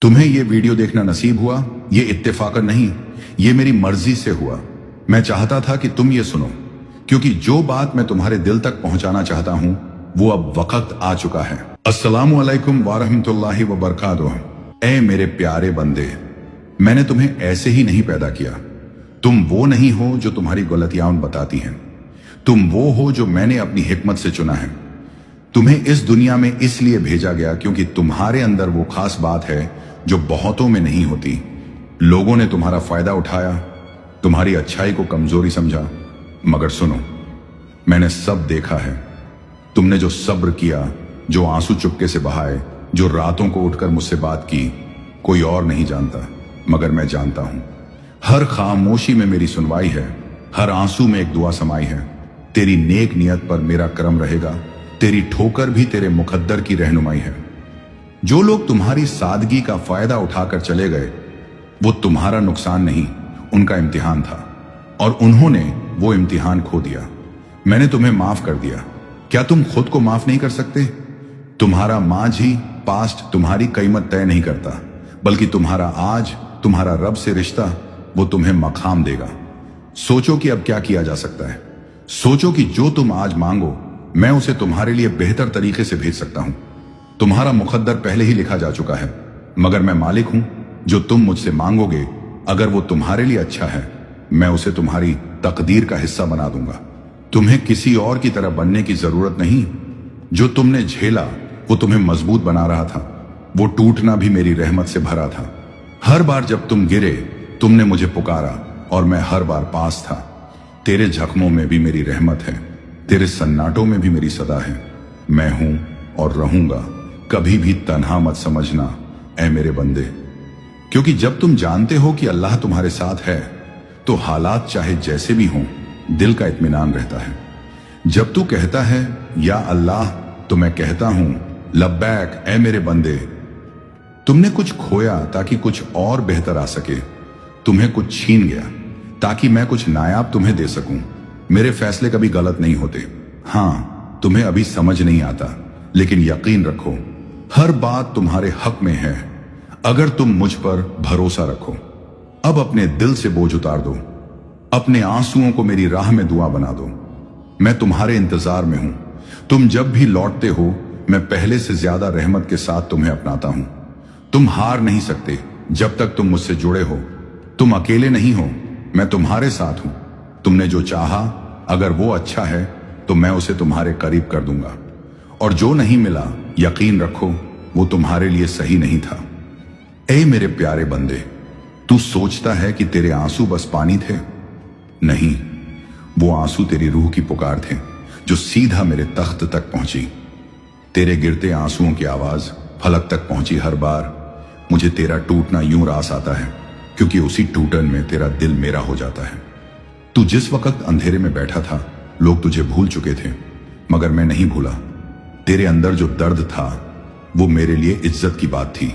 तुम्हें ये वीडियो देखना नसीब हुआ, ये इत्तेफाकन नहीं, ये मेरी मर्जी से हुआ। मैं चाहता था कि तुम ये सुनो, क्योंकि जो बात मैं तुम्हारे दिल तक पहुंचाना चाहता हूं वो अब वक्त आ चुका है। अस्सलामु अलैकुम वारहमतुल्लाहि व बरकातुहू। ऐ मेरे प्यारे बंदे, मैंने तुम्हें ऐसे ही नहीं पैदा किया। तुम वो नहीं हो जो तुम्हारी गलतियां बताती हैं। तुम वो हो जो मैंने अपनी हिकमत से चुना है। तुम्हें इस दुनिया में इसलिए भेजा गया क्योंकि तुम्हारे अंदर वो खास बात है जो बहुतों में नहीं होती। लोगों ने तुम्हारा फायदा उठाया, तुम्हारी अच्छाई को कमजोरी समझा, मगर सुनो, मैंने सब देखा है। तुमने जो सब्र किया, जो आंसू चुपके से बहाए, जो रातों को उठकर मुझसे बात की, कोई और नहीं जानता मगर मैं जानता हूं। हर खामोशी में मेरी सुनवाई है, हर आंसू में एक दुआ समाई है। तेरी नेक नियत पर मेरा करम रहेगा, तेरी ठोकर भी तेरे मुकद्दर की रहनुमाई है। जो लोग तुम्हारी सादगी का फायदा उठाकर चले गए, वो तुम्हारा नुकसान नहीं, उनका इम्तिहान था, और उन्होंने वो इम्तिहान खो दिया। मैंने तुम्हें माफ कर दिया। क्या तुम खुद को माफ नहीं कर सकते? तुम्हारा मांझी पास्ट तुम्हारी कीमत तय नहीं करता, बल्कि तुम्हारा आज, तुम्हारा रब से रिश्ता, वो तुम्हें मकाम देगा। सोचो कि अब क्या किया जा सकता है। सोचो कि जो तुम आज मांगो, मैं उसे तुम्हारे लिए बेहतर तरीके से भेज सकता हूं। तुम्हारा मुकद्दर पहले ही लिखा जा चुका है, मगर मैं मालिक हूं। जो तुम मुझसे मांगोगे, अगर वो तुम्हारे लिए अच्छा है, मैं उसे तुम्हारी तकदीर का हिस्सा बना दूंगा। तुम्हें किसी और की तरह बनने की जरूरत नहीं। जो तुमने झेला वो तुम्हें मजबूत बना रहा था। वो टूटना भी मेरी रहमत से भरा था। हर बार जब तुम गिरे, तुमने मुझे पुकारा और मैं हर बार पास था। तेरे जख्मों में भी मेरी रहमत है, तेरे सन्नाटों में भी मेरी सदा है। मैं हूं और रहूंगा, कभी भी तन्हा मत समझना ऐ मेरे बंदे। क्योंकि जब तुम जानते हो कि अल्लाह तुम्हारे साथ है, तो हालात चाहे जैसे भी हों, दिल का इत्मीनान रहता है। जब तू कहता है या अल्लाह, तो मैं कहता हूं लब्बैक ऐ मेरे बंदे। तुमने कुछ खोया ताकि कुछ और बेहतर आ सके। तुम्हें कुछ छीन गया ताकि मैं कुछ नायाब तुम्हें दे सकूं। मेरे फैसले कभी गलत नहीं होते। हां, तुम्हें अभी समझ नहीं आता, लेकिन यकीन रखो, हर बात तुम्हारे हक में है अगर तुम मुझ पर भरोसा रखो। अब अपने दिल से बोझ उतार दो, अपने आंसुओं को मेरी राह में दुआ बना दो। मैं तुम्हारे इंतजार में हूं। तुम जब भी लौटते हो, मैं पहले से ज्यादा रहमत के साथ तुम्हें अपनाता हूं। तुम हार नहीं सकते जब तक तुम मुझसे जुड़े हो। तुम अकेले नहीं हो, मैं तुम्हारे साथ हूं। तुमने जो चाहा, अगर वो अच्छा है तो मैं उसे तुम्हारे करीब कर दूंगा, और जो नहीं मिला, यकीन रखो वो तुम्हारे लिए सही नहीं था। ऐ मेरे प्यारे बंदे, तू सोचता है कि तेरे आंसू बस पानी थे? नहीं, वो आंसू तेरी रूह की पुकार थे, जो सीधा मेरे तख्त तक पहुंची। तेरे गिरते आंसुओं की आवाज फलक तक पहुंची। हर बार मुझे तेरा टूटना यूं रास आता है, क्योंकि उसी टूटन में तेरा दिल मेरा हो जाता है। तू जिस वक्त अंधेरे में बैठा था, लोग तुझे भूल चुके थे, मगर मैं नहीं भूला। तेरे अंदर जो दर्द था, वो मेरे लिए इज्जत की बात थी,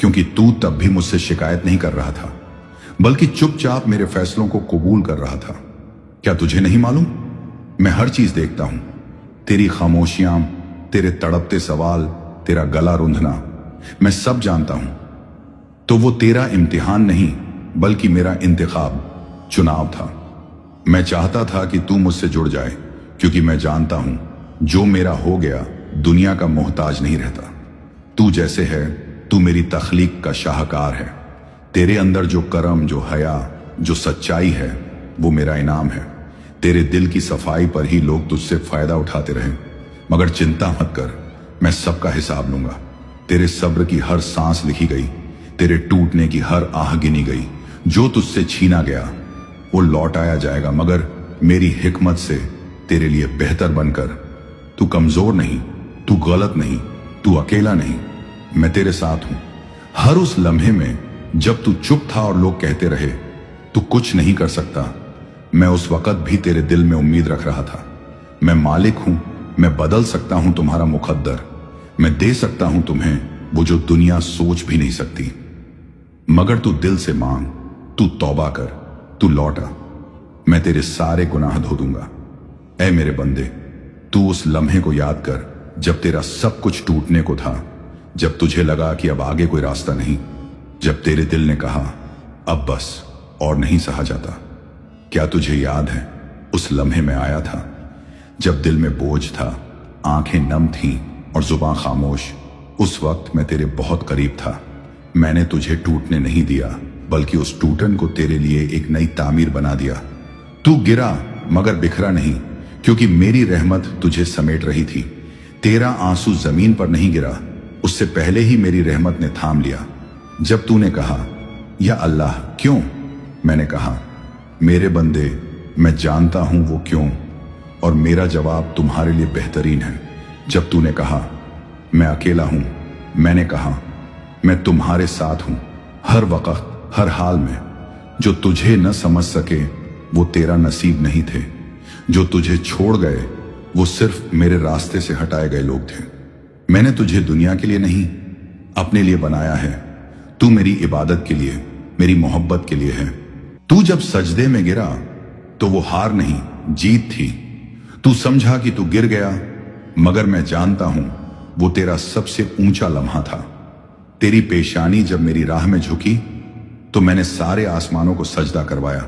क्योंकि तू तब भी मुझसे शिकायत नहीं कर रहा था, बल्कि चुपचाप मेरे फैसलों को कबूल कर रहा था। क्या तुझे नहीं मालूम? मैं हर चीज देखता हूं। तेरी खामोशियां, तेरे तड़पते सवाल, तेरा गला रुंधना, मैं सब जानता हूं। तो वो तेरा इम्तिहान नहीं, बल्कि मेरा इंतखाब, चुनाव था। मैं चाहता था कि तू मुझसे जुड़ जाए, क्योंकि मैं जानता हूं जो मेरा हो गया दुनिया का मोहताज नहीं रहता। तू जैसे है, तू मेरी तख्लीक का शाहकार है। तेरे अंदर जो करम, जो हया, जो सच्चाई है, वो मेरा इनाम है। तेरे दिल की सफाई पर ही लोग तुझसे फायदा उठाते रहे, मगर चिंता मत कर, मैं सबका हिसाब लूंगा। तेरे सब्र की हर सांस लिखी गई, तेरे टूटने की हर आह गिनी गई। जो तुझसे छीना गया वो लौट आया जाएगा, मगर मेरी हिकमत से तेरे लिए बेहतर बनकर। तू कमजोर नहीं, तू गलत नहीं, तू अकेला नहीं, मैं तेरे साथ हूं। हर उस लम्हे में जब तू चुप था और लोग कहते रहे तू कुछ नहीं कर सकता, मैं उस वक्त भी तेरे दिल में उम्मीद रख रहा था। मैं मालिक हूं, मैं बदल सकता हूं तुम्हारा मुकद्दर। मैं दे सकता हूं तुम्हें वो जो दुनिया सोच भी नहीं सकती। मगर तू दिल से मांग, तू तौबा कर, तू लौटा, मैं तेरे सारे गुनाह धो दूंगा। ऐ मेरे बंदे, तू उस लम्हे को याद कर जब तेरा सब कुछ टूटने को था, जब तुझे लगा कि अब आगे कोई रास्ता नहीं, जब तेरे दिल ने कहा अब बस और नहीं सहा जाता। क्या तुझे याद है उस लम्हे में आया था जब दिल में बोझ था, आंखें नम थीं और जुबान खामोश। उस वक्त मैं तेरे बहुत करीब था। मैंने तुझे टूटने नहीं दिया, बल्कि उस टूटन को तेरे लिए एक नई तामीर बना दिया। तू गिरा मगर बिखरा नहीं, क्योंकि मेरी रहमत तुझे समेट रही थी। तेरा आंसू जमीन पर नहीं गिरा, उससे पहले ही मेरी रहमत ने थाम लिया। जब तूने कहा या अल्लाह क्यों, मैंने कहा मेरे बंदे मैं जानता हूं वो क्यों, और मेरा जवाब तुम्हारे लिए बेहतरीन है। जब तूने कहा मैं अकेला हूं, मैंने कहा मैं तुम्हारे साथ हूं, हर वक्त हर हाल में। जो तुझे न समझ सके वो तेरा नसीब नहीं थे, जो तुझे छोड़ गए वो सिर्फ मेरे रास्ते से हटाए गए लोग थे। मैंने तुझे दुनिया के लिए नहीं अपने लिए बनाया है। तू मेरी इबादत के लिए, मेरी मोहब्बत के लिए है। तू जब सजदे में गिरा तो वो हार नहीं जीत थी। तू समझा कि तू गिर गया, मगर मैं जानता हूं वो तेरा सबसे ऊंचा लम्हा था। तेरी पेशानी जब मेरी राह में झुकी तो मैंने सारे आसमानों को सजदा करवाया,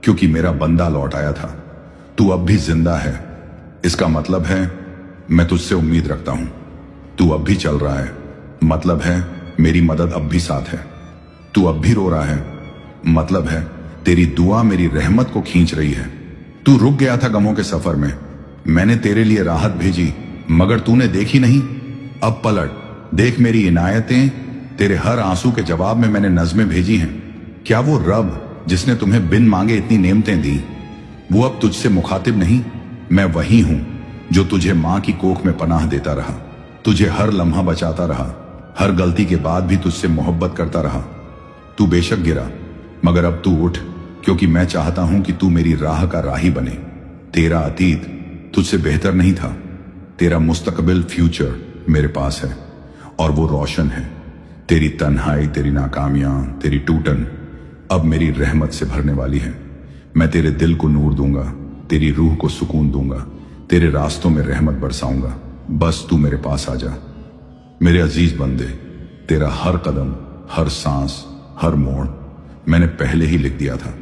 क्योंकि मेरा बंदा लौट आया था। तू अब भी जिंदा है, इसका मतलब है मैं तुझसे उम्मीद रखता हूं। तू अब भी चल रहा है, मतलब है मेरी मदद अब भी साथ है। तू अब भी रो रहा है, मतलब है तेरी दुआ मेरी रहमत को खींच रही है। तू रुक गया था गमों के सफर में, मैंने तेरे लिए राहत भेजी, मगर तूने देखी नहीं। अब पलट देख मेरी इनायतें, तेरे हर आंसू के जवाब में मैंने नज़में भेजी हैं। क्या वो रब जिसने तुम्हें बिन मांगे इतनी नेमतें दी, वो अब तुझसे मुखातिब नहीं? मैं वही हूं जो तुझे मां की कोख में पनाह देता रहा, तुझे हर लम्हा बचाता रहा, हर गलती के बाद भी तुझसे मोहब्बत करता रहा। तू बेशक गिरा, मगर अब तू उठ, क्योंकि मैं चाहता हूं कि तू मेरी राह का राही बने। तेरा अतीत तुझसे बेहतर नहीं था, तेरा मुस्तकबिल फ्यूचर मेरे पास है और वो रोशन है। तेरी तन्हाई, तेरी नाकामियां, तेरी टूटन अब मेरी रहमत से भरने वाली है। मैं तेरे दिल को नूर दूंगा, तेरी रूह को सुकून दूंगा, तेरे रास्तों में रहमत बरसाऊंगा। बस तू मेरे पास आ जा। मेरे अजीज बंदे, तेरा हर कदम, हर सांस, हर मोड़ मैंने पहले ही लिख दिया था।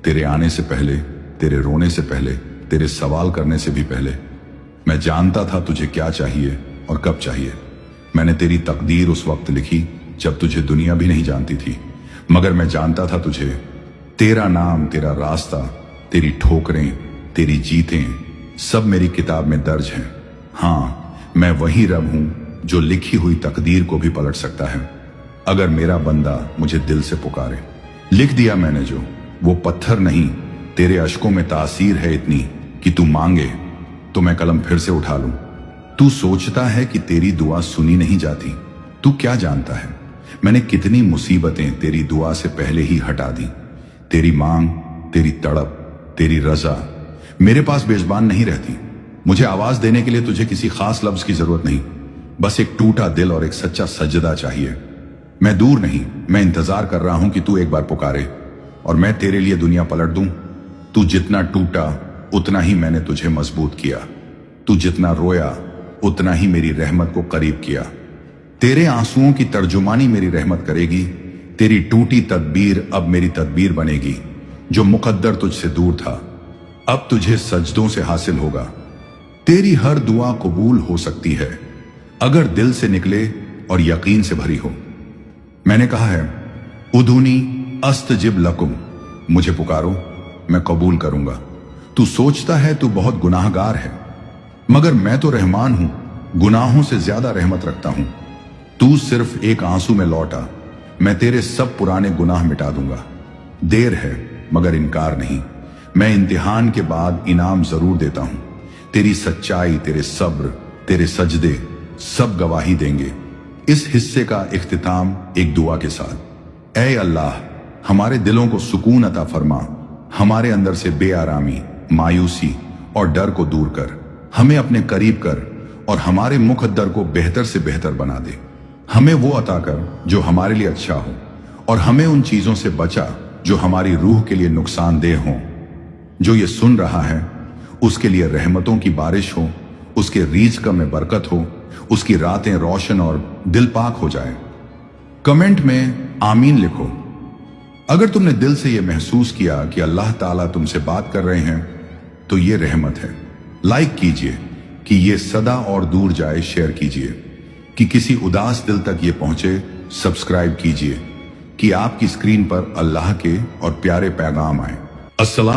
तेरे आने से पहले, तेरे रोने से पहले, तेरे सवाल करने से भी पहले। मैं जानता था तुझे क्या चाहिए और कब चाहिए। मैंने तेरी तकदीर उस वक्त लिखी जब तुझे दुनिया भी नहीं जानती थी, मगर मैं जानता था तुझे। तेरा नाम, तेरा रास्ता, तेरी ठोकरें, तेरी जीतें सब मेरी किताब में दर्ज हैं। हाँ, मैं वही रब हूं जो लिखी हुई तकदीर को भी पलट सकता है, अगर मेरा बंदा मुझे दिल से पुकारे। लिख दिया मैंने जो, वो पत्थर नहीं, तेरे अश्कों में तासीर है इतनी कि तू मांगे तो मैं कलम फिर से उठा लूं। तू सोचता है कि तेरी दुआ सुनी नहीं जाती, तू क्या जानता है मैंने कितनी मुसीबतें तेरी दुआ से पहले ही हटा दी। तेरी मांग, तेरी तड़प, तेरी रजा मेरे पास बेज़बान नहीं रहती। मुझे आवाज देने के लिए तुझे किसी खास लफ्ज की जरूरत नहीं, बस एक टूटा दिल और एक सच्चा सजदा चाहिए। मैं दूर नहीं, मैं इंतजार कर रहा हूं कि तू एक बार पुकारे और मैं तेरे लिए दुनिया पलट दूं। तू जितना टूटा उतना ही मैंने तुझे मजबूत किया, तू जितना रोया उतना ही मेरी रहमत को करीब किया। तेरे आंसुओं की तर्जुमानी मेरी रहमत करेगी, तेरी टूटी तदबीर अब मेरी तदबीर बनेगी। जो मुकद्दर तुझसे दूर था अब तुझे सजदों से हासिल होगा। तेरी हर दुआ कबूल हो सकती है अगर दिल से निकले और यकीन से भरी हो। मैंने कहा है उदूनी अस्तजिब लकुम, मुझे पुकारो मैं कबूल करूंगा। तू सोचता है तू बहुत गुनाहगार है, मगर मैं तो रहमान हूं, गुनाहों से ज्यादा रहमत रखता हूं। तू सिर्फ एक आंसू में लौटा, मैं तेरे सब पुराने गुनाह मिटा दूंगा। देर है मगर इनकार नहीं, मैं इम्तिहान के बाद इनाम जरूर देता हूं। तेरी सच्चाई, तेरे सब्र, तेरे सजदे सब गवाही देंगे। इस हिस्से का इख्तिताम एक दुआ के साथ। ऐ अल्लाह, हमारे दिलों को सुकून अता फरमा, हमारे अंदर से बेआरामी, मायूसी और डर को दूर कर, हमें अपने करीब कर और हमारे मुकद्दर को बेहतर से बेहतर बना दे। हमें वो अता कर जो हमारे लिए अच्छा हो और हमें उन चीजों से बचा जो हमारी रूह के लिए नुकसानदेह हों। जो ये सुन रहा है उसके लिए रहमतों की बारिश हो, उसके रिज़्क़ में बरकत हो, उसकी रातें रोशन और दिल पाक हो जाए। कमेंट में आमीन लिखो। अगर तुमने दिल से यह महसूस किया कि अल्लाह ताला तुमसे बात कर रहे हैं तो ये रहमत है। लाइक कीजिए कि ये सदा और दूर जाए, शेयर कीजिए कि किसी उदास दिल तक ये पहुंचे, सब्सक्राइब कीजिए कि आपकी स्क्रीन पर अल्लाह के और प्यारे पैगाम आए। अस्सलाम।